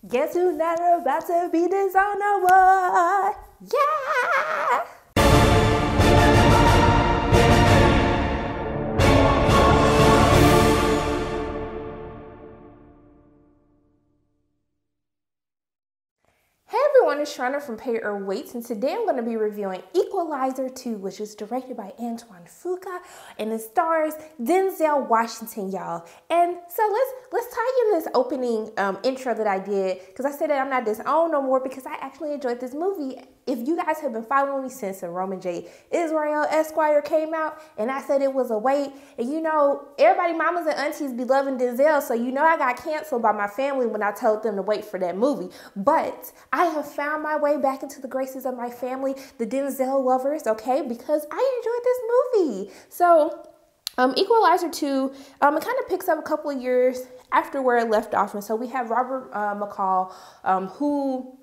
Guess who's not about to be dishonored? Yeah! Hey everyone, it's Shriner from Pay or Wait, and today I'm going to be reviewing Equalizer 2, which is directed by Antoine Fuqua, and it stars Denzel Washington, y'all. And so let's tie in this opening intro that I did, because I said that I'm not disowned no more because I actually enjoyed this movie. If you guys have been following me since the Roman J. Israel Esquire came out, and I said it was a wait, and you know, everybody, mamas and aunties be loving Denzel, so you know I got canceled by my family when I told them to wait for that movie. But I have found my way back into the graces of my family, the Denzel lovers, okay, because I enjoyed this movie. So Equalizer 2, it kind of picks up a couple of years after where it left off. And so we have Robert McCall, who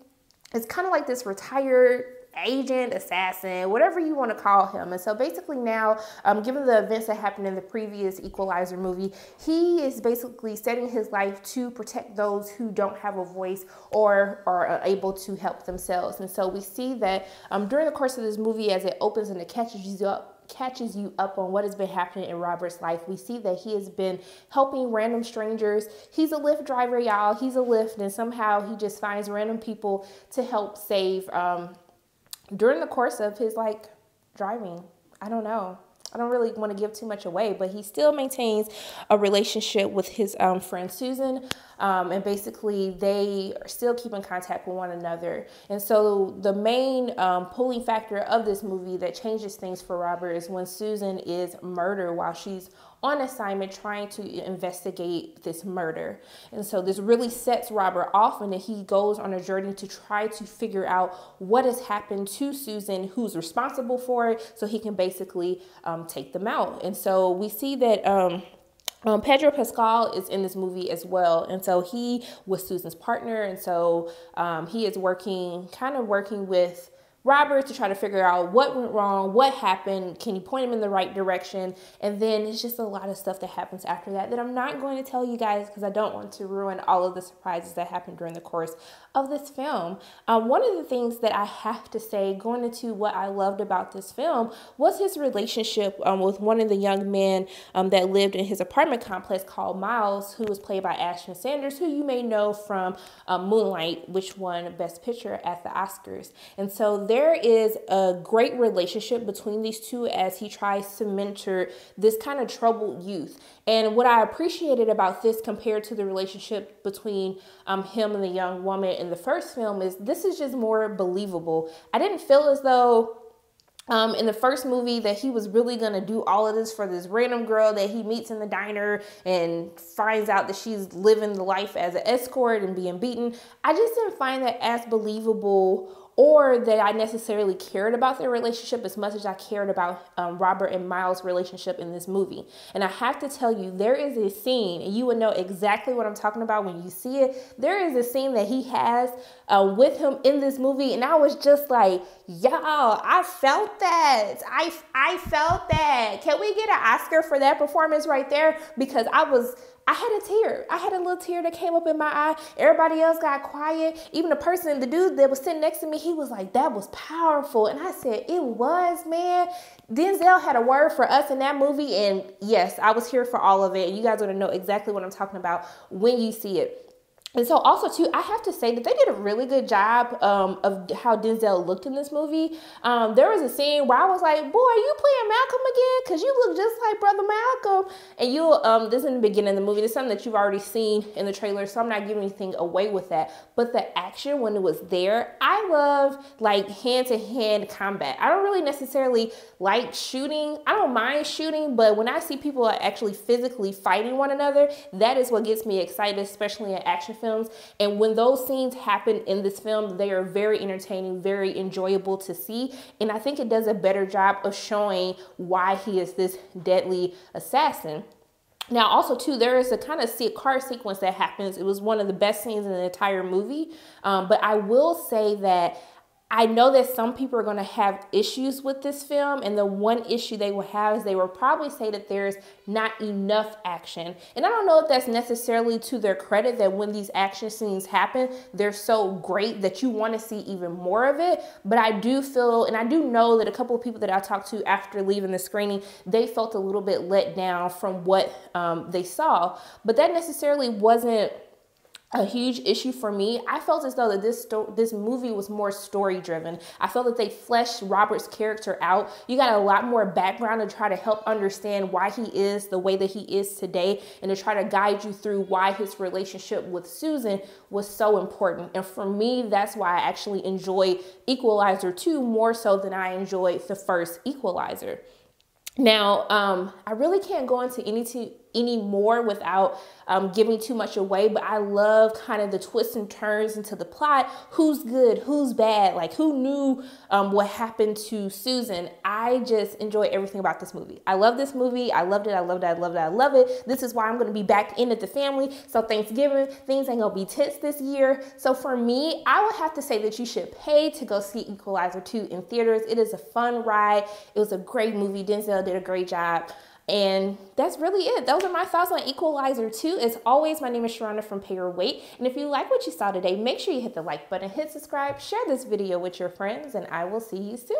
is kind of like this retired agent, assassin, whatever you want to call him. And so basically now, given the events that happened in the previous Equalizer movie, he is basically setting his life to protect those who don't have a voice or are unable to help themselves. And so we see that during the course of this movie, as it opens and it catches you up on what has been happening in Robert's life, we see that he has been helping random strangers. He's a Lyft driver, y'all. He's a Lyft, and somehow he just finds random people to help save during the course of his driving. I don't know. I don't really want to give too much away, but he still maintains a relationship with his friend Susan, and basically they are still keep in contact with one another. And so the main pulling factor of this movie that changes things for Robert is when Susan is murdered while she's on assignment trying to investigate this murder. And so this really sets Robert off, and then he goes on a journey to try to figure out what has happened to Susan, who's responsible for it, so he can basically take them out. And so we see that Pedro Pascal is in this movie as well. And so he was Susan's partner. And so he is working with Robert to try to figure out what went wrong, what happened, can you point him in the right direction? And then it's just a lot of stuff that happens after that I'm not going to tell you guys because I don't want to ruin all of the surprises that happened during the course of this film. One of the things that I have to say going into what I loved about this film was his relationship with one of the young men that lived in his apartment complex called Miles, who was played by Ashton Sanders, who you may know from Moonlight, which won Best Picture at the Oscars. And so there is a great relationship between these two as he tries to mentor this kind of troubled youth. And what I appreciated about this compared to the relationship between him and the young woman in the first film is this is just more believable. I didn't feel as though in the first movie that he was really going to do all of this for this random girl that he meets in the diner and finds out that she's living the life as an escort and being beaten. I just didn't find that as believable, or that I necessarily cared about their relationship as much as I cared about Robert and Miles' relationship in this movie. And I have to tell you, there is a scene, and you would know exactly what I'm talking about when you see it. There is a scene that he has with him in this movie, and I was just like, y'all, I felt that. I felt that. Can we get an Oscar for that performance right there? Because I had a tear. I had a little tear that came up in my eye. Everybody else got quiet. Even the dude that was sitting next to me, he was like, that was powerful. And I said, it was, man. Denzel had a word for us in that movie. And yes, I was here for all of it. You guys are going to know exactly what I'm talking about when you see it. And so also, too, I have to say that they did a really good job of how Denzel looked in this movie. There was a scene where I was like, boy, are you playing Malcolm again? Because you look just like Brother Malcolm. And this is in the beginning of the movie. This is something that you've already seen in the trailer, so I'm not giving anything away with that. But the action, when it was there, I love, hand-to-hand combat. I don't really necessarily like shooting. I don't mind shooting, but when I see people actually physically fighting one another, that is what gets me excited, especially in action films. And when those scenes happen in this film, they are very entertaining, very enjoyable to see. And I think it does a better job of showing why he is this deadly assassin. Now, also, too, there is a kind of car sequence that happens. It was one of the best scenes in the entire movie. But I will say that I know that some people are going to have issues with this film, and the one issue they will have is they will probably say that there's not enough action. And I don't know if that's necessarily to their credit, that when these action scenes happen, they're so great that you want to see even more of it. But I do feel, and I do know that a couple of people that I talked to after leaving the screening, they felt a little bit let down from what they saw. But that necessarily wasn't a huge issue for me. I felt as though that this movie was more story driven. I felt that they fleshed Robert's character out. You got a lot more background to try to help understand why he is the way that he is today, and to try to guide you through why his relationship with Susan was so important. And for me, that's why I actually enjoyed Equalizer 2 more so than I enjoyed the first Equalizer. Now, I really can't go into any more without giving too much away, but I love kind of the twists and turns into the plot. Who's good, who's bad, like who knew what happened to Susan. I just enjoy everything about this movie. I love this movie. I loved it. I loved it. I loved it. I love it. This is why I'm going to be back in at the family. So Thanksgiving, things ain't going to be tense this year. So for me, I would have to say that you should pay to go see Equalizer 2 in theaters. It is a fun ride. It was a great movie. Denzel did a great job. And that's really it. Those are my thoughts on Equalizer 2. As always, my name is Sharona from Pay or Wait. And if you like what you saw today, make sure you hit the like button, hit subscribe, share this video with your friends, and I will see you soon.